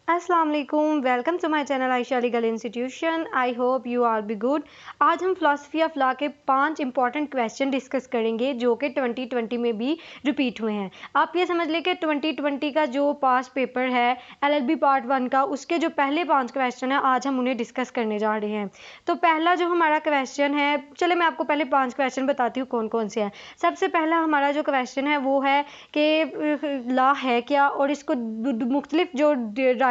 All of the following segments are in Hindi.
अस्सलाम वालेकुम, welcome to my channel Ayesha legal institution. I hope you are be good. आज हम फिलॉसफी ऑफ लॉ के 5 इंपॉर्टेंट क्वेश्चन डिस्कस करेंगे जो कि 2020 में भी रिपीट हुए हैं। आप ये समझ लें कि 2020 का जो पास पेपर है LLB पार्ट 1 का, उसके जो पहले 5 क्वेश्चन हैं आज हम उन्हें डिस्कस करने जा रहे हैं। तो पहला जो हमारा क्वेश्चन है, चले मैं आपको पहले 5 क्वेश्चन बताती हूँ कौन कौन से हैं। सबसे पहला हमारा जो क्वेश्चन है वो है कि लॉ है क्या, और इसको मुख्तलिफ जो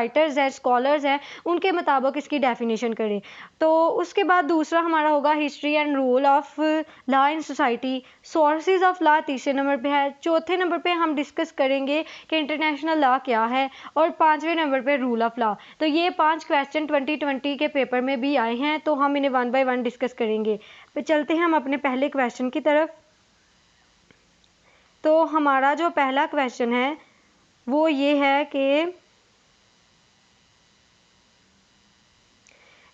राइटर्स हैं, स्कॉलर्स हैं, उनके मुताबिक इसकी डेफिनेशन करें। तो उसके बाद दूसरा हमारा होगा history and role of law in society. Sources of law तीसरे नंबर पे है। चौथे नंबर पे हम डिस्कस करेंगे कि इंटरनेशनल लॉ क्या है, और 5वें नंबर पे रूल ऑफ लॉ। तो ये 5 क्वेश्चन 2020 के पेपर में भी आए हैं, तो हम इन्हें 1 बाय 1 डिस्कस करेंगे। तो चलते हैं हम अपने पहले क्वेश्चन की तरफ। तो हमारा जो पहला क्वेश्चन है वो ये है कि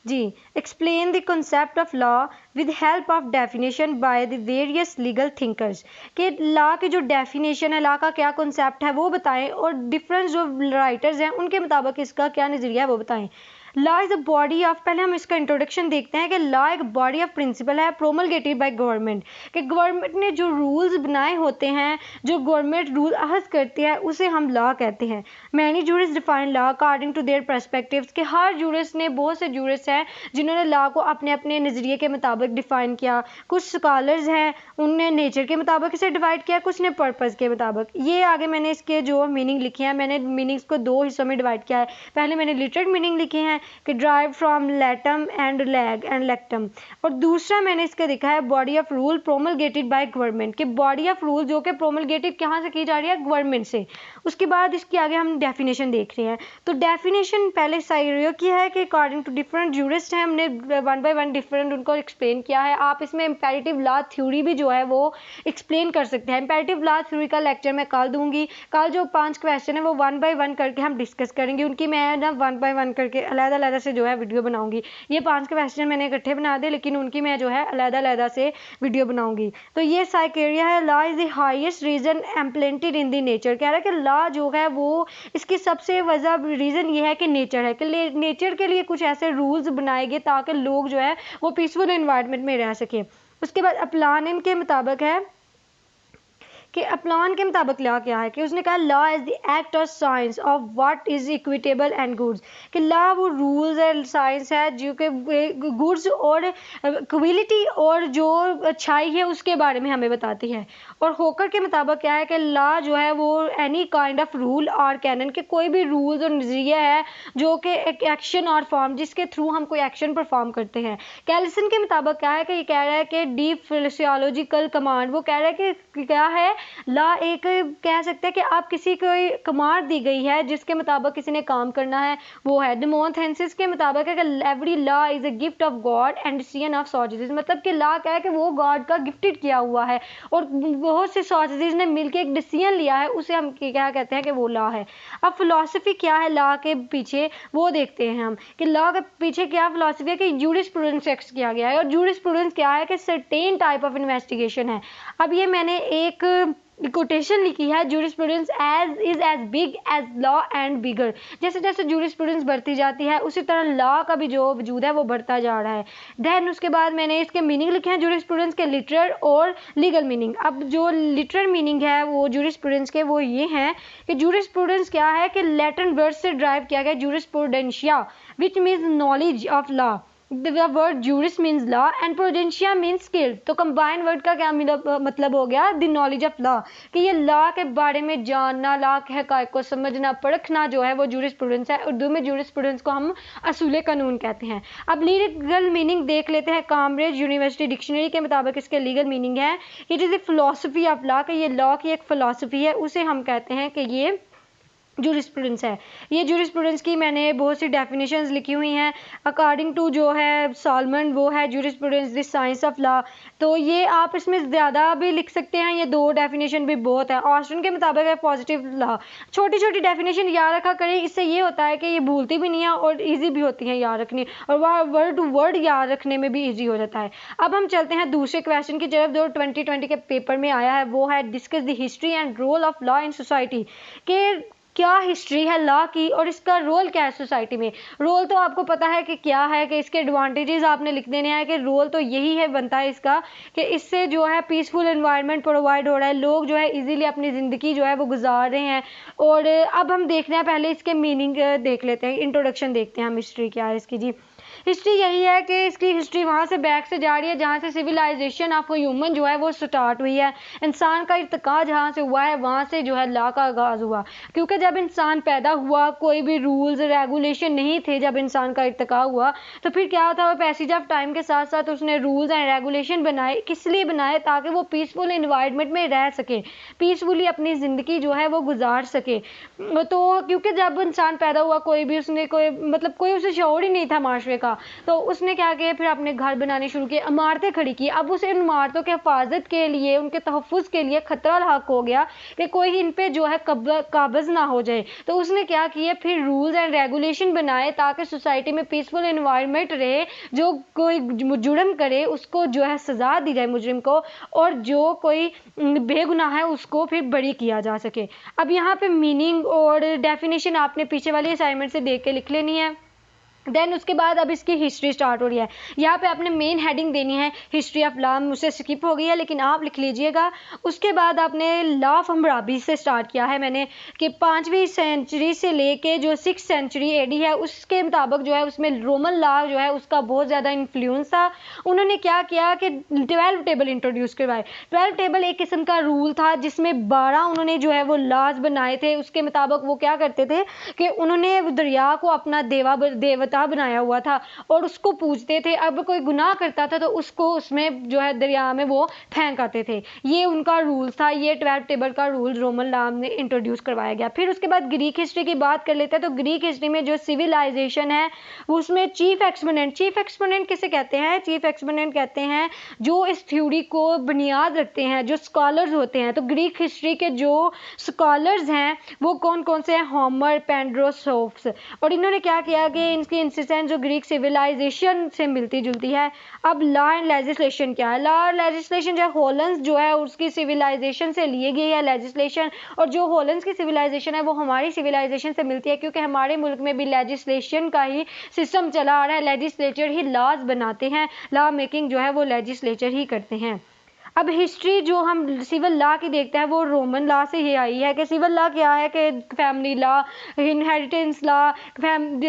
जी, explain the concept of law with help of definition by the various legal thinkers. कि लॉ की जो डेफिनेशन है, लॉ का क्या कंसेप्ट है वो बताएं, और डिफरेंट जो राइटर्स हैं उनके मुताबिक इसका क्या नज़रिया है वो बताएं। Law is a body of, पहले हम इसका इंट्रोडक्शन देखते हैं कि लॉ एक बॉडी ऑफ प्रिंसिपल है प्रोमलगेटेड बाय गवर्नमेंट। कि गवर्नमेंट ने जो रूल्स बनाए होते हैं, जो गवर्नमेंट रूल अहद करती है, उसे हम लॉ कहते हैं। Many jurist define law according to their perspectives. कि हर जूरिस्ट ने, बहुत से जूरिस्ट हैं जिन्होंने लॉ को अपने अपने नज़रिए के मुताबिक डिफ़ाइन किया। कुछ स्कॉलर्स हैं उनने नेचर के मुताबिक इसे डिवाइड किया, कुछ ने पर्पज़ के मुताबिक। ये आगे मैंने इसके जो मीनिंग लिखे हैं, मैंने मीनिंग्स को 2 हिस्सों में डिवाइड किया है। पहले मैंने लिटरेट मीनिंग लिखे हैं कि derive from latum and lag and lectum, और दूसरा मैंने इसका लिखा है body of rule promulgated by government. कि बॉडी ऑफ रूल जो कि प्रोमलगेटेड कहाँ से की जा रही है, गवर्नमेंट से। उसके बाद इसके आगे हम डेफिनेशन देख रहे हैं। तो डेफिनेशन पहले साइरियो की है कि अकॉर्डिंग टू डिफरेंट जूरिस्ट हैं, हमने 1 बाय 1 डिफरेंट उनको एक्सप्लेन किया है। आप इसमें इंपेरेटिव लॉ थ्योरी भी जो है वो एक्सप्लेन कर सकते हैं। इंपेरेटिव लॉ थ्योरी का लेक्चर मैं कल दूंगी। कल जो 5 क्वेश्चन है वो 1 बाय 1 करके हम डिस्कस करेंगे। उनकी मैं ना 1 बाय 1 करके अलग-अलग से जो है वीडियो बनाऊंगी। ये 5 क्वेश्चन मैंने इकट्ठे बना दे, लेकिन उनकी मैं जो है अलग-अलग से वीडियो बनाऊंगी। तो ये साइकेरिया है, law is the highest reason implanted in the nature. कह रहा है कि लॉ जो है वो, इसकी सबसे वजह रीज़न ये है कि नेचर है, कि नेचर के लिए कुछ ऐसे रूल्स बनाए गए ताकि लोग जो है वो पीसफुल एनवायरनमेंट में रह सके। उसके बाद अपलान के मुताबिक है कि अपलान के मुताबिक लॉ क्या है, कि उसने कहा लॉ इज़ द एक्ट और science of what is equitable and goods. कि लॉ वो रूल्स है, साइंस है जो कि गुड्स और इक्विलिटी और जो अच्छाई है उसके बारे में हमें बताती है। और होकर के मुताबिक क्या है कि लॉ जो है वो एनी काइंड ऑफ रूल और कैनन, के कोई भी रूल्स और नज़रिया है जो कि एक एक्शन और फॉर्म, जिसके थ्रू हम कोई एक्शन परफॉर्म करते हैं। कैलिसन के मुताबिक क्या है कि ये कह रहा है कि डीप फिलोसोलॉजिकल कमांड, वो कह रहा है कि क्या है, लॉ एक कह सकते हैं कि आप किसी को कमांड दी गई है जिसके मुताबिक किसी ने काम करना है, वो है। डिमोथेंसिस के मुताबिक है कि every law is a gift of God and decision of sausages. मतलब कि लॉ क्या है कि वो गॉड का गिफ्टेड किया हुआ है, और बहुत से सॉसेजेस ने मिलकर एक डिसीजन लिया है, उसे हम क्या कहते हैं कि वो लॉ है। अब फिलॉसफी क्या है लॉ के पीछे, वो देखते हैं हम कि लॉ के पीछे क्या फिलॉसफी है। कि जूरिस्प्रूडेंस टेक्स्ट किया गया है, और जूरिस्प्रूडेंस क्या है कि सर्टेन टाइप ऑफ इन्वेस्टिगेशन है। अब ये मैंने एक कोटेशन लिखी है, jurisprudence is as big as law and bigger. जैसे जैसे जूरिस्प्रूडेंस बढ़ती जाती है उसी तरह लॉ का भी जो वजूद है वो बढ़ता जा रहा है। देन उसके बाद मैंने इसके मीनिंग लिखे हैं जूरिस्प्रूडेंस के, लिटरल और लीगल मीनिंग। अब जो लिटरल मीनिंग है वो जूरिस्प्रूडेंस के वो ये हैं कि जूरिस्प्रूडेंस क्या है कि लैटिन वर्ड से ड्राइव किया गया jurisprudentia, which means knowledge of law. The word juris means law and prudentia means skill। तो कंबाइन वर्ड का क्या मतलब हो गया, द नॉलेज ऑफ लॉ। कि ये लॉ के बारे में जानना, लॉ के हक़ाइक़ को समझना, परखना जो है वो जूरिस्प्रूडेंस है। उर्दू में जूरिस्प्रूडेंस को हम असूल कानून कहते हैं। अब लीगल मीनिंग देख लेते हैं। कैम्ब्रिज यूनिवर्सिटी डिक्शनरी के मुताबिक इसके लीगल मीनिंग है it is the philosophy of law. कि ये लॉ की एक फ़िलासफ़ी है, उसे हम कहते हैं कि ये जूरिस्प्रूडेंस है। ये जूरिस्प्रूडेंस की मैंने बहुत सी डेफिनेशंस लिखी हुई हैं। अकॉर्डिंग टू जो है सॉलमन, वो है jurisprudence the science of law. तो ये आप इसमें ज़्यादा भी लिख सकते हैं, ये 2 डेफिनेशन भी बहुत है। ऑस्टिन के मुताबिक है पॉजिटिव लॉ। छोटी छोटी डेफिनेशन याद रखा करें, इससे ये होता है कि ये भूलती भी नहीं है और ईजी भी होती हैं याद रखनी, और वह वर्ड टू वर्ड याद रखने में भी ईजी हो जाता है। अब हम चलते हैं दूसरे क्वेश्चन की तरफ जो 2020 के पेपर में आया है, वो है discuss the history and role of law in society. के क्या हिस्ट्री है लॉ की और इसका रोल क्या है सोसाइटी में। रोल तो आपको पता है कि क्या है, कि इसके एडवांटेजेस आपने लिख देने हैं, कि रोल तो यही है बनता है इसका कि इससे जो है पीसफुल एनवायरनमेंट प्रोवाइड हो रहा है, लोग जो है इजीली अपनी ज़िंदगी जो है वो गुजार रहे हैं। और अब हम देख रहे हैं, पहले इसके मीनिंग देख लेते हैं, इंट्रोडक्शन देखते हैं हम हिस्ट्री क्या है इसकी। जी, हिस्ट्री यही है कि इसकी हिस्ट्री वहाँ से बैक से जा रही है जहाँ से सिविलाइजेशन ऑफ ह्यूमन जो है वो स्टार्ट हुई है। इंसान का इर्तिका जहाँ से हुआ है वहाँ से जो है लॉ का आगाज़ हुआ, क्योंकि जब इंसान पैदा हुआ कोई भी रूल्स रेगुलेशन नहीं थे। जब इंसान का इर्तिका हुआ तो फिर क्या होता है, पैसेज ऑफ टाइम के साथ साथ उसने रूल्स एंड रेगुलेशन बनाए। किस लिए बनाए? ताकि वो पीसफुल इन्वायरमेंट में रह सके, पीसफुली अपनी ज़िंदगी जो है वो गुजार सके। तो क्योंकि जब इंसान पैदा हुआ कोई भी उसने कोई मतलब कोई उसे शौर ही नहीं था माशरे का, तो उसने क्या किया, फिर अपने घर बनाने शुरू किए, इमारतें खड़ी की। अब उसे इन इमारतों के हिफाजत के लिए, उनके तहफ़्फ़ुज़ के लिए खतरा लाक हो गया कि कोई इन पे जो है काबज़ ना हो जाए। तो उसने क्या किया, फिर रूल्स एंड रेगुलेशन बनाए ताकि सोसाइटी में पीसफुल एनवायरनमेंट रहे। जो कोई जुर्म करे उसको जो है सज़ा दी जाए मुजरिम को, और जो कोई बेगुनाह है उसको फिर बरी किया जा सके। अब यहाँ पे मीनिंग और डेफिनेशन आपने पीछे वाली असाइनमेंट से देख के लिख लेनी है। देन उसके बाद अब इसकी हिस्ट्री स्टार्ट हो रही है। यहाँ पे आपने मेन हेडिंग देनी है हिस्ट्री ऑफ लॉ, मुझसे स्किप हो गई है लेकिन आप लिख लीजिएगा। उसके बाद आपने लॉ ऑफ हम्मुराबी से स्टार्ट किया है मैंने, कि 5वीं सेंचुरी से लेके जो 6th सेंचुरी एडी है उसके मुताबिक जो है उसमें रोमन लॉ जो है उसका बहुत ज़्यादा इन्फ्लुएंस था। उन्होंने क्या किया कि 12 टेबल इंट्रोड्यूस करवाए। 12 टेबल एक किस्म का रूल था जिसमें 12 उन्होंने जो है वो लॉज बनाए थे। उसके मुताबिक वो क्या करते थे कि उन्होंने दरिया को अपना देवता बनाया हुआ था और उसको पूजते थे। अब कोई गुनाह करता था तो उसको उसमें जो है दरिया में वो फेंक आते थे। ये उनका रूल था, ये 12 टेबल का रूल रोमन लॉ में इंट्रोड्यूस करवाया गया। फिर उसके बाद ग्रीक हिस्ट्री की बात कर लेते हैं। तो ग्रीक हिस्ट्री में जो सिविलाइजेशन है उसमें चीफ एक्सपोनेंट किसे कहते हैं? चीफ एक्सपोनेंट कहते हैं जो इस थ्योरी को बुनियाद रखते हैं, जो स्कॉलर्स होते हैं। तो ग्रीक हिस्ट्री के जो स्कॉलर्स हैं वो कौन कौन से हैं? होमर, पेंड्रोसोफ्स। और इन्होंने क्या किया कि इनकी इंसिस्टेंस जो ग्रीक सिविलाइजेशन से मिलती जुलती है। अब लॉ एंड लेजिस्लेशन क्या है? लॉ एंड लेजिस्लेशन जो होलंस जो है उसकी सिविलाइजेशन से लिए गई है लेजिस्लेशन, और जो होलंस की सिविलाइजेशन है वो हमारी सिविलाइजेशन से मिलती है, क्योंकि हमारे मुल्क में भी लेजिस्लेशन का ही सिस्टम चला आ रहा है। लेजिस्लेचर ही लॉज बनाते हैं, लॉ मेकिंग जो है वो लेजिस्लेचर ही करते हैं। अब हिस्ट्री जो हम सिविल लॉ की देखते हैं वो रोमन लॉ से ही आई है। कि सिविल लॉ क्या है कि फैमिली लॉ, इनहेरिटेंस लॉ,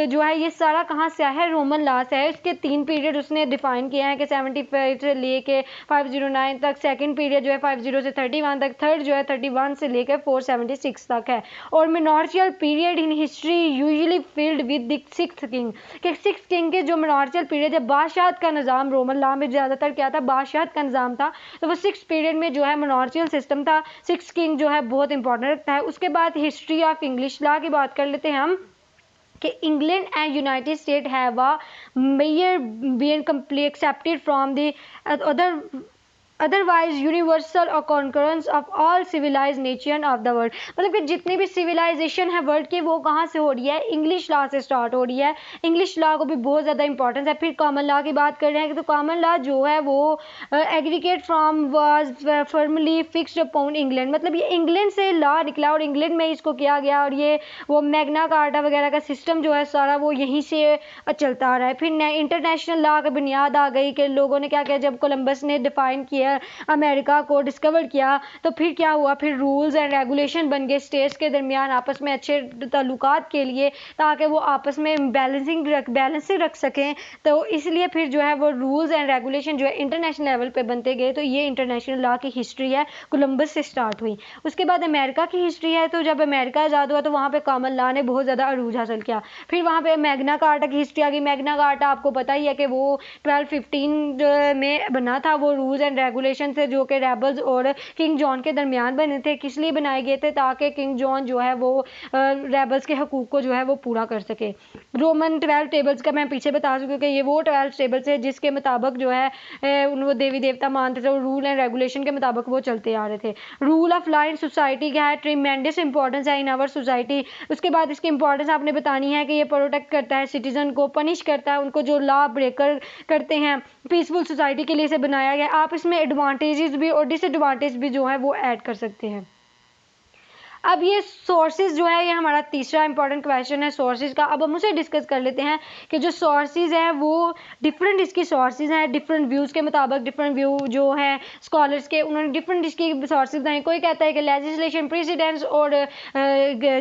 जो है ये सारा कहाँ से आया है? रोमन लॉ से है। इसके 3 पीरियड उसने डिफाइन किए हैं कि 75 से लेके 509 तक, सेकंड पीरियड जो है 50 से 31 तक, थर्ड जो है 31 से लेकर 476 तक है। और monarchial period in history usually filled with the 6th king, कि 6th किंग के जो मोनार्चियल पीरियड है, बादशाहत का निज़ाम रोमन लॉ में ज़्यादातर क्या था? बादशाहत का निज़ाम था। तो 6th पीरियड में जो है मोनार्चियल सिस्टम था। 6th किंग जो है बहुत इंपॉर्टेंट रखता है। उसके बाद हिस्ट्री ऑफ इंग्लिश लॉ की बात कर लेते हैं हम, कि England and United State have a mere been complete excepted from the otherwise universal और concurrence of all civilise nation of the world. मतलब कि जितनी भी सिविलाइजेशन है वर्ल्ड की वो कहाँ से हो रही है? इंग्लिश लॉ से स्टार्ट हो रही है। इंग्लिश लॉ को भी बहुत ज़्यादा इंपॉर्टेंस है। फिर कॉमन लॉ की बात कर रहे हैं कि तो कॉमन लॉ जो है वो aggregate from was firmly fixed upon England. मतलब ये इंग्लैंड से लॉ निकला और इंग्लैंड में इसको किया गया, और ये वो मैग्ना कार्टा वगैरह का सिस्टम जो है सारा वो यहीं से चलता आ रहा है। फिर इंटरनेशनल लॉ की बुनियाद आ गई कि लोगों ने क्या किया, जब कोलंबस ने डिफाइन किया अमेरिका को, डिस्कवर किया, तो फिर क्या हुआ, फिर रूल्स एंड रेगुलेशन बन गए स्टेट्स के दरमियान आपस में अच्छे ताल्लुकात के लिए, ताकि वो आपस में बैलेंसिंग रख सकें। तो इसलिए फिर जो है वो रूल्स एंड रेगुलेशन जो है इंटरनेशनल लेवल पे बनते गए। तो ये इंटरनेशनल लॉ की हिस्ट्री है, कोलंबस से स्टार्ट हुई। उसके बाद अमेरिका की हिस्ट्री है। तो जब अमेरिका आज़ाद हुआ तो वहाँ पे कॉमन लॉ ने बहुत ज़्यादा अरूज हासिल किया। फिर वहाँ पे मैग्ना कार्टा की हिस्ट्री आ गई। मैग्ना कार्टा आपको पता ही है कि वो 1215 में बना था। वो रूल्स एंड रेगुलेशन से जो कि रेबल्स और किंग जॉन के दरमियान बने थे। किस लिए बनाए गए थे? ताकि किंग जॉन जो है वो रेबल्स के हकूक़ को जो है वो पूरा कर सके। रोमन 12 टेबल्स का मैं पीछे बता चुकी हूँ कि ये वो 12 टेबल्स है जिसके मुताबिक जो है उन वो देवी देवता मानते थे और रूल एंड रेगुलेशन के मुताबिक वो चलते आ रहे थे। Rule of law in society क्या है? ट्रिमेंडस इंपॉर्टेंस है इन आवर सोसाइटी। उसके बाद इसकी इंपॉर्टेंस आपने बतानी है कि ये प्रोटेक्ट करता है सिटीजन को, पनिश करता है उनको जो लॉ ब्रेकर करते हैं। पीसफुल सोसाइटी के लिए इसे बनाया गया। आप इसमें एडवांटेजेस भी और डिसएडवांटेज भी जो है वो ऐड कर सकते हैं। अब ये सोर्सेज जो है, ये हमारा तीसरा इंपॉर्टेंट क्वेश्चन है सोर्सेज का। अब हम उसे डिस्कस कर लेते हैं कि जो सोर्सेज हैं वो डिफरेंट इसकी सोर्सेज हैं, डिफरेंट व्यूज़ के मुताबिक, डिफरेंट व्यू जो हैं स्कॉलर्स के, उन्होंने डिफरेंट इसकी सोर्सेज बनाए। कोई कहता है कि लेजिस्लेशन, प्रेसिडेंट्स और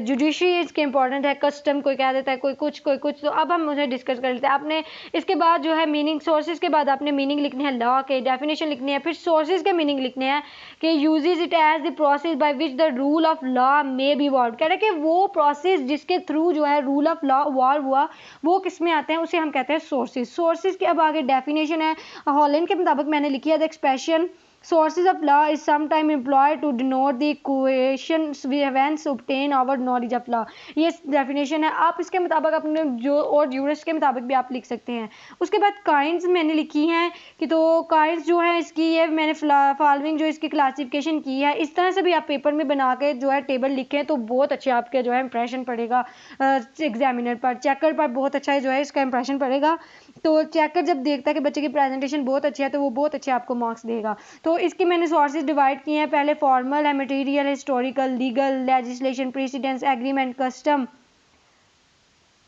जुडिशरी इसके इंपॉर्टेंट है, कस्टम कोई कह देता है, कोई कुछ। तो अब हम उसे डिस्कस कर लेते हैं। आपने इसके बाद जो है मीनिंग, सोर्सेज के बाद आपने मीनिंग लिखनी है लॉ के, डेफिनेशन लिखनी है, फिर सोर्सेज के मीनिंग लिखने हैं कि uses it as the process by which the rule of law may be evolve. कह रहे हैं कि वो प्रोसेस जिसके थ्रू जो है रूल ऑफ लॉ इवॉल्व हुआ, वो किस में आते हैं, उसे हम कहते हैं सोर्सेज। सोर्सेज के अब आगे डेफिनेशन है, हॉलैंड के मुताबिक मैंने लिखी है, the expression sources of law is sometimes employed to denote the equations we events obtain our knowledge of law। ये डेफिनेशन है, आप इसके मुताबिक अपने जो और यूरिस्ट के मुताबिक भी आप लिख सकते हैं। उसके बाद काइंड्स मैंने लिखी हैं कि तो काइंड्स जो है इसकी, ये मैंने फॉलोइंग जो इसकी क्लासिफिकेशन की है, इस तरह से भी आप पेपर में बना के जो है टेबल लिखें तो बहुत अच्छे आपके जो है इंप्रेशन पड़ेगा एग्जामिनर पर, चेकर पर बहुत अच्छा जो है इसका इंप्रेशन पड़ेगा। तो चेकर जब देखता है कि बच्चे की प्रेजेंटेशन बहुत अच्छी है तो वो बहुत अच्छे आपको मार्क्स देगा। तो इसकी मैंने सोर्सेज डिवाइड किए हैं, पहले फॉर्मल है, material, historical, legal, legislation, precedence, agreement, custom.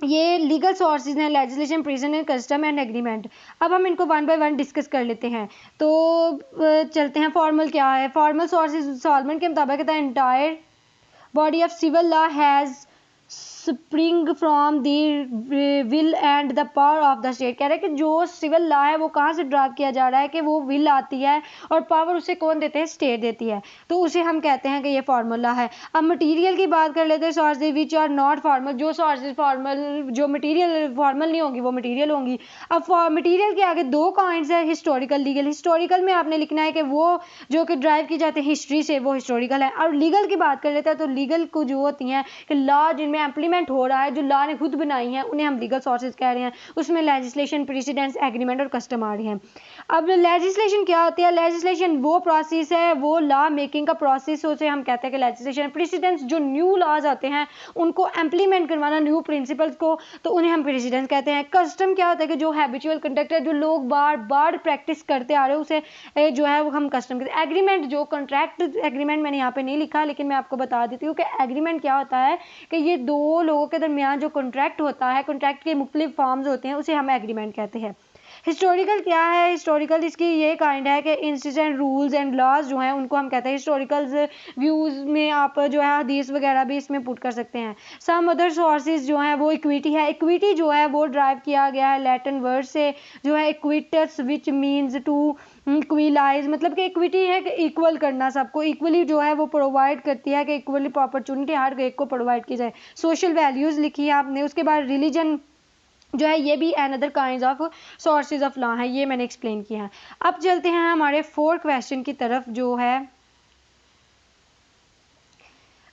ये लीगल सोर्सेज हैं, legislation, precedence, custom and agreement. अब हम इनको वन बाय वन डिस्कस कर लेते हैं। तो चलते हैं, फॉर्मल क्या है। फॉर्मल सोर्सेज सॉल्वेंट के मुताबिक कहता है entire body of civil law has spring from the will and the power of the state. कह रहे हैं कि जो सिविल लॉ है वो कहाँ से ड्राव किया जा रहा है कि वो विल आती है और पावर उसे कौन देते हैं, स्टेट देती है, तो उसे हम कहते हैं कि ये फॉर्मूला है। अब मटेरियल की बात कर लेते हैं, sources which are not formal. जो सोर्सेज फॉर्मल, जो मटेरियल फॉर्मल नहीं होंगी वो मटेरियल होंगी। अब मटेरियल के आगे दो काइंड्स है, हिस्टोरिकल, लीगल। हिस्टोरिकल में आपने लिखना है कि वो जो कि ड्राइव की जाती है हिस्ट्री से, वो हिस्टोरिकल है। और लीगल की बात कर लेते हैं तो लीगल को जो होती हैं कि लॉ जिनमें इम्प्लीमेंट हो रहा है, जो लॉ ने खुद बनाई है, उन्हें हम लीगल सोर्सेज कह रहे हैं। उसमें लेजिस्लेशन, प्रेसिडेंस, एग्रीमेंट और कस्टम आ रही हैं। अब लेजिस्लेशन क्या होती है, लेजिस्लेशन वो प्रोसेस है, वो लॉ मेकिंग का प्रोसेस, उसे हम कहते हैं कि लेजिस्लेशन। प्रेसिडेंस जो न्यू लॉज आते हैं उनको इम्प्लीमेंट करवाना, न्यू प्रिंसिपल्स को, तो उन्हें हम प्रेसिडेंस कहते हैं। कस्टम क्या होता है कि जो हैबिचुअल कंडक्ट है, जो लोग बार बार प्रैक्टिस करते आ रहे हैं, उसे जो है वो हम कस्टम कहते हैं। एग्रीमेंट जो कॉन्ट्रैक्ट, एग्रीमेंट मैंने यहाँ पे नहीं लिखा लेकिन मैं आपको बता देती हूँ कि एग्रीमेंट क्या होता है कि ये दो लोगों के दरमियान जो कॉन्ट्रैक्ट होता है, कॉन्ट्रैक्ट के मुख्तलिफ फॉर्म्स होते हैं, उसे हम एग्रीमेंट कहते हैं। हिस्टोरिकल क्या है, हिस्टोरिकल इसकी ये काइंड है कि इंसिडेंट, रूल्स एंड लॉज जो हैं उनको हम कहते हैं हिस्टोरिकल व्यूज़ में। आप जो है हदीस वगैरह भी इसमें पुट कर सकते हैं। सम अदर सोर्सेज जो हैं वो इक्विटी है। इक्विटी जो है वो ड्राइव किया गया है लैटिन वर्ड से, जो है equitas, which means to equalise, मतलब कि इक्विटी है कि इक्वल करना, सबको इक्वली जो है वो प्रोवाइड करती है कि इक्वली अपॉर्चुनिटी हर एक को प्रोवाइड की जाए। सोशल वैल्यूज़ लिखी है आपने। उसके बाद रिलीजन जो है ये भी another kind of sources of law है, ये मैंने एक्सप्लेन किया है। अब चलते हैं हमारे 4 क्वेश्चन की तरफ,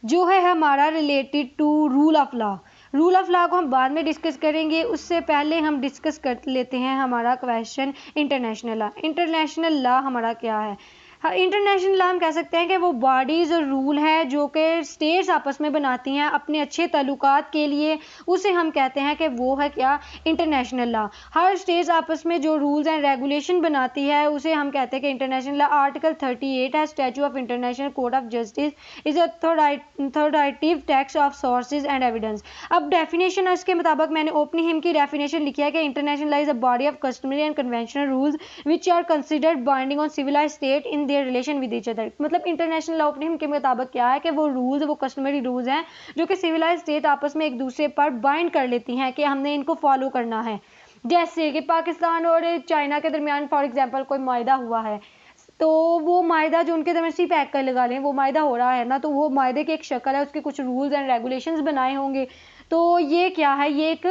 जो है हमारा related to rule of law. Rule of law को हम बाद में डिस्कस करेंगे, उससे पहले हम डिस्कस कर लेते हैं हमारा question international law. International law हमारा क्या है। इंटरनेशनल लॉ हम कह सकते हैं कि वो बॉडीज़ और रूल है जो कि स्टेट्स आपस में बनाती हैं अपने अच्छे ताल्लुकात के लिए, उसे हम कहते हैं कि वो है क्या, इंटरनेशनल लॉ। हर स्टेट्स आपस में जो रूल्स एंड रेगुलेशन बनाती है उसे हम कहते हैं कि इंटरनेशनल लॉ। आर्टिकल 38 है, statute of international court of justice is authoritative text of sources and evidence. अब डेफिनेशन है उसके मुताबिक मैंने ओपनिंग हिम की डेफिनेशन लिखी है कि international law is a body of customary and conventional rules which are considered binding on civilise state in relation with each other. मतलब इंटरनेशनल लॉ अपने के मुताबिक क्या है कि वो रूल्स, वो कस्टमरी रूल्स हैं जो कि सिविलाइज स्टेट आपस में एक दूसरे पर बाइंड कर लेती हैं कि हमने इनको फॉलो करना है। जैसे कि पाकिस्तान और चाइना के दरमियान फॉर एग्जांपल कोई मायदा हुआ है, तो वो मायदा जो उनके दरमियान सिर्फ पैक कर लगा लें, वो मायदा हो रहा है ना, तो वो मायदे की एक शक्ल है, उसके कुछ रूल्स एंड रेगुलेशंस बनाए होंगे, तो ये क्या है, ये एक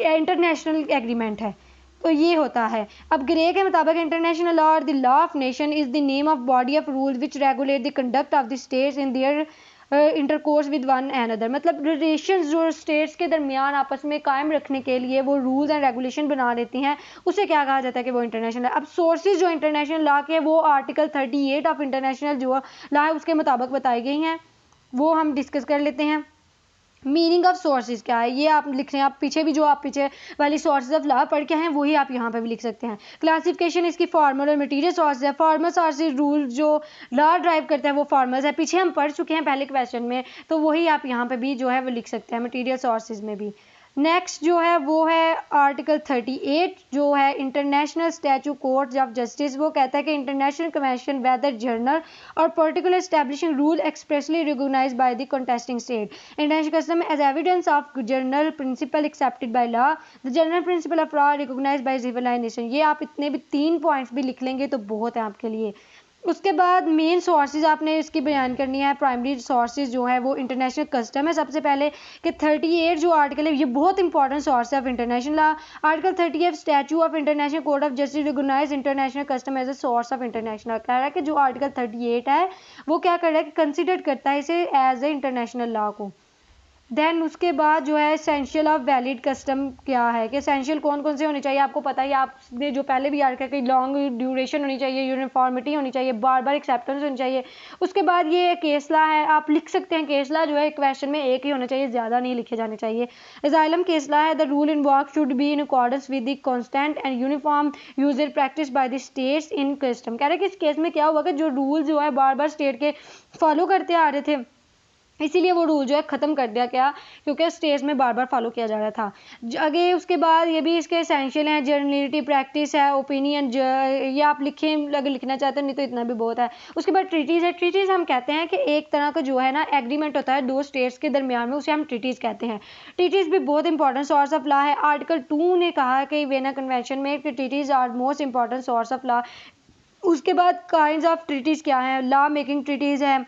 इंटरनेशनल एग्रीमेंट है। तो ये होता है। अब ग्रे के मुताबिक इंटरनेशनल लॉ और the law of nation is the name of body of rules which regulate the conduct of the states in their intercourse with one another. मतलब रिलेशंस जो स्टेट्स के दरमियान आपस में कायम रखने के लिए वो रूल्स एंड रेगुलेशन बना देती हैं, उसे क्या कहा जाता है कि वो इंटरनेशनल है। अब सोर्सेज जो इंटरनेशनल लॉ के वो आर्टिकल 38 ऑफ इंटरनेशनल जो लॉ है उसके मुताबिक बताई गई हैं, वो हम डिस्कस कर लेते हैं। मीनिंग ऑफ सोर्सेज क्या है ये आप लिख रहे हैं, आप पीछे भी जो आप पीछे वाली सोर्सेज ऑफ लॉ पढ़ के हैं वही आप यहाँ पे भी लिख सकते हैं। क्लासिफिकेशन इसकी फॉर्मल और मटेरियल सोर्सेज है। फॉर्मल सोर्सेज रूल जो लॉ ड्राइव करते हैं वो फॉर्मल्स है, पीछे हम पढ़ चुके हैं पहले क्वेश्चन में, तो वही आप यहाँ पे भी जो है वो लिख सकते हैं मटेरियल सोर्सेज में भी। नेक्स्ट जो है वो है आर्टिकल 38 जो है international statute court of justice. वो कहता है कि इंटरनेशनल कन्वेंशन वेदर जर्नल और particular establishing rule expressly recognise by the contesting state international custom as evidence of general principle accepted by law the general principle of law recognise by civilised nation. ये आप इतने भी 3 पॉइंट्स भी लिख लेंगे तो बहुत है आपके लिए। उसके बाद मेन सोर्सेज आपने इसकी बयान करनी है। प्राइमरी सोर्सेज जो है वो इंटरनेशनल कस्टम है सबसे पहले कि 38 जो आर्टिकल है ये बहुत इंपॉर्टेंट सोर्स है of international law. Article 38 statute of international code of justice recognise international custom as a source of international. कह रहा है कि जो आर्टिकल 38 है वो क्या कर रहा है कि कंसिडर करता है इसे एज ए इंटरनेशनल लॉ को। देन उसके बाद जो है एसेंशियल ऑफ वैलिड कस्टम क्या है कि एसेंशियल कौन कौन से होने चाहिए, आपको पता है आपने जो पहले भी याद किया कि लॉन्ग ड्यूरेशन होनी चाहिए, यूनिफॉर्मिटी होनी चाहिए, बार बार एक्सेप्टेंस होनी चाहिए। उसके बाद ये केस लॉ है, आप लिख सकते हैं केस लॉ जो है क्वेश्चन में एक ही होना चाहिए, ज़्यादा नहीं लिखे जाने चाहिए। एजाइलम केस लॉ है the rule in work should be in accordance with the constant and uniform user practice by the states in custom. कह रहे हैं कि इस केस में क्या हुआ कि जो रूल जो है बार बार स्टेट के फॉलो करते आ रहे थे इसीलिए वो रूल जो है ख़त्म कर दिया गया क्योंकि स्टेज में बार बार फॉलो किया जा रहा था। आगे उसके बाद ये भी इसके एसेंशियल हैं, जर्नलिटी प्रैक्टिस है, ओपिनियन ये आप लिखें अगर लिखना चाहते हैं, नहीं तो इतना भी बहुत है। उसके बाद ट्रीटीज़ है। ट्रीटीज़ हम कहते हैं कि एक तरह का जो है ना एग्रीमेंट होता है दो स्टेट्स के दरमियान में, उसे हम ट्रीटीज़ कहते हैं। ट्रीटीज़ भी बहुत इंपॉर्टेंट सोर्स ऑफ लॉ है। आर्टिकल 2 ने कहा कि वियना कन्वेंशन में कि treaties are most important source of law. उसके बाद काइंड्स ऑफ ट्रीटीज़ क्या है, लॉ मेकिंग ट्रीटीज़ है,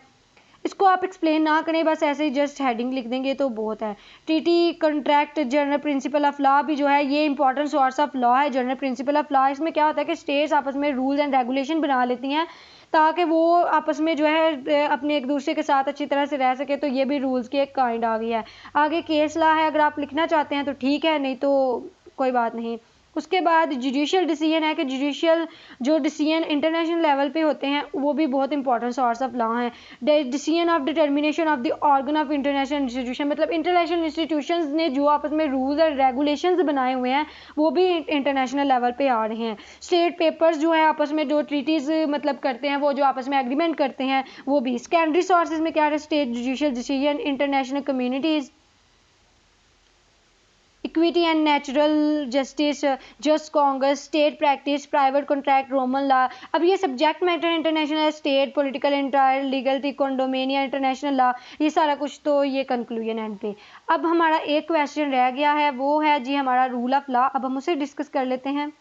इसको आप एक्सप्लेन ना करें, बस ऐसे ही जस्ट हेडिंग लिख देंगे तो बहुत है। Treaty contract general principle of law भी जो है ये इंपॉर्टेंट सोर्स ऑफ लॉ है। जनरल प्रिंसिपल ऑफ लॉ इसमें क्या होता है कि स्टेट्स आपस में रूल्स एंड रेगुलेशन बना लेती हैं ताकि वो आपस में जो है अपने एक दूसरे के साथ अच्छी तरह से रह सके, तो ये भी रूल्स की एक काइंड आ गई है। आगे केस लॉ है, अगर आप लिखना चाहते हैं तो ठीक है, नहीं तो कोई बात नहीं। उसके बाद जुडिशियल डिसीजन है कि जुडिशियल जो डिसीजन इंटरनेशनल लेवल पे होते हैं वो भी बहुत इंपॉर्टेंट सोर्स ऑफ लॉ है। Decision of determination of the organ of international institution, मतलब इंटरनेशनल इंस्टीट्यूशंस ने जो आपस में रूल्स और रेगुलेशंस बनाए हुए हैं वो भी इंटरनेशनल लेवल पे आ रहे हैं। स्टेट पेपर्स जो है आपस में जो ट्रीटीज़ मतलब करते हैं वो जो आपस में एग्रीमेंट करते हैं वो भी। सेकेंडरी सोर्सेज में क्या है, state judicial decision, international communities, equity and natural justice, just congress, state practice, private contract, Roman law. अब ये subject matter international, state political entire, legal condominia, international law, ये सारा कुछ तो ये कंक्लूजन एंड पे। अब हमारा एक क्वेश्चन रह गया है, वो है जी हमारा रूल ऑफ लॉ। अब हम उसे डिस्कस कर लेते हैं।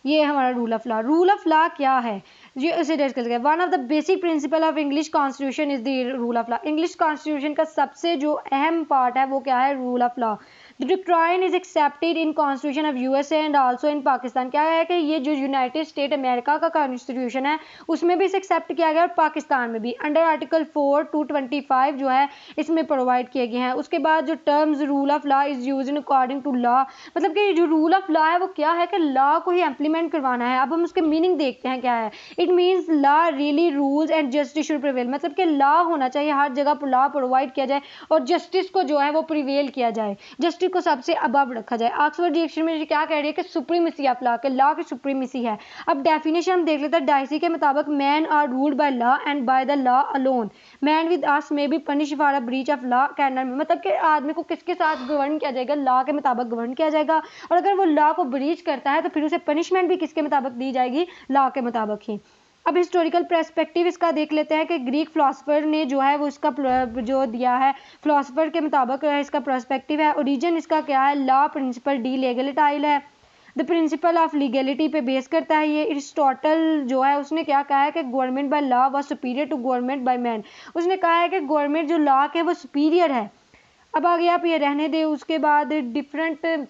ये हमारा rule of law. Rule of law क्या है ये इसे डिस्कस करें। One of the basic principle of English constitution is the rule of law. English constitution का सबसे जो अहम पार्ट है वो क्या है, rule of law. The doctrine is accepted in constitution of USA and also in Pakistan. क्या है कि ये जो यूनाइटेड स्टेट अमेरिका का कॉन्स्टिट्यूशन है उसमें भी इसे एक्सेप्ट किया गया और पाकिस्तान में भी अंडर आर्टिकल 4 225 जो है इसमें प्रोवाइड किए गए हैं। उसके बाद जो terms rule of law is use in according to law, मतलब कि जो रूल ऑफ लॉ है वो क्या है कि लॉ को ही इम्प्लीमेंट करवाना है। अब हम उसके मीनिंग देखते हैं क्या है। It means law really rules and justice should prevail, मतलब कि लॉ होना चाहिए, हर जगह लॉ प्रोवाइड किया जाए और जस्टिस को जो है वो प्रिवेल किया जाए, जस्टिस को सबसे अबव रखा जाए। ऑक्सफोर्ड डिक्शनरी क्या कह रही है कि सुप्रीमेसी ऑफ लॉ, के लॉ की सुप्रीमेसी है। अब डेफिनेशन हम देख लेते हैं। डाइसी के मुताबिक man are ruled by law and by the law alone. Man with us may be punish for a breach of law can not, मतलब कि आदमी को किसके साथ गवर्न किया जाएगा, लॉ के मुताबिक गवर्न किया जाएगा, और अगर वो लॉ को ब्रीच करता है तो फिर उसे पनिशमेंट भी किसके मुताबिक दी जाएगी, लॉ के मुताबिक ही। अब हिस्टोरिकल पर्सपेक्टिव इसका देख लेते हैं कि ग्रीक फिलोसफर ने जो है वो इसका जो दिया है फिलोसफर के मुताबिक इसका पर्सपेक्टिव है। ओरिजिन इसका क्या है, लॉ प्रिंसिपल डी लेगलिटाइल है, द प्रिंसिपल ऑफ लीगलिटी पे बेस करता है ये। अरिस्टोटल जो है उसने क्या कहा है कि government by law was superior to government by man. उसने कहा है कि गवर्नमेंट जो लॉ के वो सुपीरियर है। अब आगे आप ये रहने दें। उसके बाद different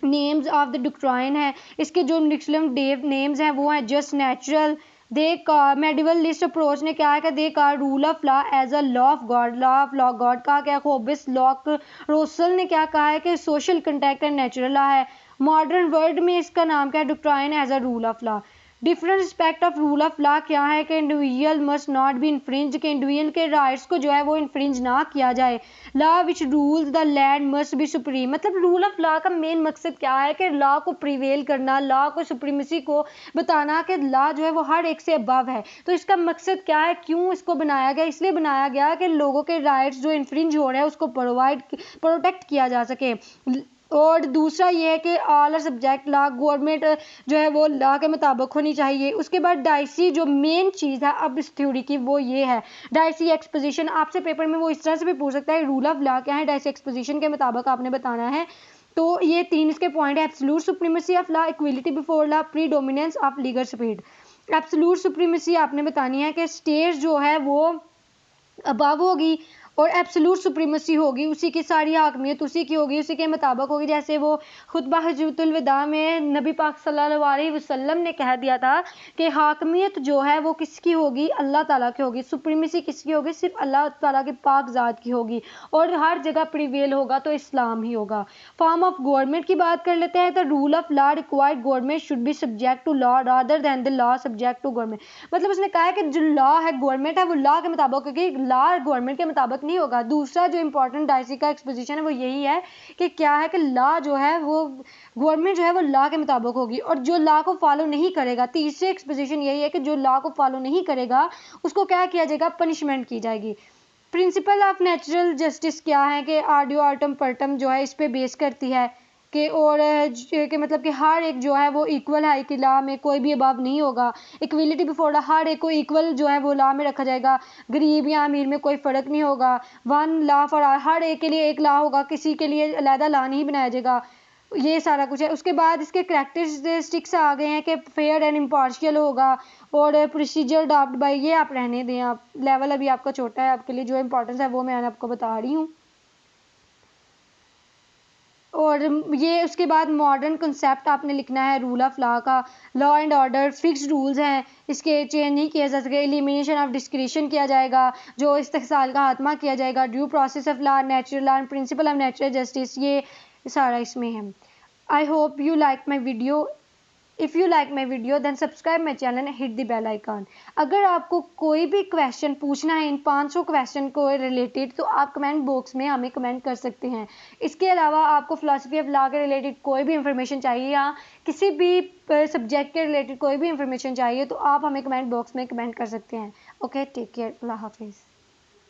names of the doctrine है, इसके जो मुस्लिम नेम्स हैं वो हैं just, natural, the medieval list approach ने क्या है कि दे का rule of law as a law of God, law of law God का क्या होबिस लॉक रोसल ने क्या कहा है कि social contact and natural law है। मॉडर्न वर्ल्ड में इसका नाम क्या है, doctrine as a rule of law. Different respect of rule of law क्या है कि individual must not be infringe, के इंडिविजुअल के राइट्स को जो है वो इन्फ्रिंज ना किया जाए। Law which rules the land must be supreme, मतलब रूल ऑफ लॉ का मेन मकसद क्या है कि लॉ को प्रिवेल करना, लॉ को सुप्रीमेसी को बताना कि लॉ जो है वो हर एक से अबव है। तो इसका मकसद क्या है, क्यों इसको बनाया गया? इसलिए बनाया गया कि लोगों के राइट्स जो इन्फ्रिंज हो रहे हैं उसको प्रोटेक्ट किया जा सके। और दूसरा ये है कि all are subject law, government जो है वो लॉ के मुताबिक होनी चाहिए। उसके बाद डाइसी जो मेन चीज़ है अब इस थ्योरी की वो ये है, डाइसी एक्सपोजिशन। आपसे पेपर में वो इस तरह से भी पूछ सकता है रूल ऑफ लॉ क्या है, डाइसी एक्सपोजिशन के मुताबिक आपने बताना है। तो ये 3 इसके पॉइंट है, absolute supremacy of law, equality before law, predominance of legal speed. Absolute supremacy आपने बतानी है कि स्टेट जो है वो अबव होगी और एब्सोल्यूट सुप्रीमेसी होगी, उसी की सारी हाकमियत उसी की होगी, उसी के मुताबिक होगी। जैसे वो खुतबा हज्जतुल विदा में नबी पाक सल्लल्लाहु अलैहि वसल्लम ने कह दिया था कि हाकमियत जो है वो किसकी होगी, अल्लाह ताला की होगी। सुप्रीमेसी किसकी होगी, सिर्फ अल्लाह ताला के पाक ज़ात की होगी। और हर जगह प्रिवेल होगा तो इस्लाम ही होगा। फॉर्म ऑफ गवर्नमेंट की बात कर लेते हैं। तो rule of law required government should be subject to law rather than the law subject to government. मतलब उसने कहा है कि जो लॉ है गवर्नमेंट है वो लॉ के मुताबिक, क्योंकि लॉ गवर्नमेंट के मुताबिक नहीं होगा। दूसरा जो इंपॉर्टेंट डाइसी का एक्सपोजिशन है वो यही है कि क्या है कि लॉ जो है वो गवर्नमेंट जो है वो लॉ के मुताबिक होगी और जो लॉ को फॉलो नहीं करेगा, तीसरी एक्सपोजिशन यही है कि जो लॉ को फॉलो नहीं करेगा उसको क्या किया जाएगा, पनिशमेंट की जाएगी। प्रिंसिपल ऑफ नेचुरल जस्टिस क्या है कि आर्डियो आर्टम पर्टम जो है इस पे बेस करती है कि और कि मतलब कि हर एक जो है वो इक्वल है, कि लॉ में कोई भी अभाव नहीं होगा। इक्वलिटी बिफोर लॉ, हर एक को इक्वल जो है वो लॉ में रखा जाएगा, गरीब या अमीर में कोई फ़र्क नहीं होगा। वन लॉ फॉर ऑल, हर एक के लिए एक लॉ होगा, किसी के लिए अलहदा लॉ नहीं बनाया जाएगा। ये सारा कुछ है। उसके बाद इसके करैक्टरिस्टिक्स आ गए हैं कि फेयर एंड इम्पार्शियल होगा और प्रोसीजर अडॉप्ट बाय, ये आप रहने दें, आप लेवल अभी आपका छोटा है, आपके लिए जो इंपॉर्टेंस है वो मैं आपको बता रही हूँ। और ये उसके बाद मॉडर्न कंसेप्ट आपने लिखना है रूल ऑफ लॉ का। Law and order fixed rules हैं, इसके चेंज नहीं किया जा सके। एलिमिनेशन ऑफ डिस्क्रिशन किया जाएगा, जो इस्तेहसाल का खात्मा किया जाएगा। Due process of law, natural law and principle of natural justice, ये सारा इसमें है। I hope you like my video. If you like my video then subscribe my channel and hit the bell icon. अगर आपको कोई भी क्वेश्चन पूछना है इन 500 क्वेश्चन को रिलेटेड तो आप कमेंट बॉक्स में हमें कमेंट कर सकते हैं। इसके अलावा आपको फिलॉसफी ऑफ लॉ के रिलेटेड कोई भी इंफॉर्मेशन चाहिए या किसी भी सब्जेक्ट के रिलेटेड कोई भी इंफॉर्मेशन चाहिए तो आप हमें कमेंट बॉक्स में कमेंट कर सकते हैं। ओके, टेक केयर, अल्लाह हाफिज़।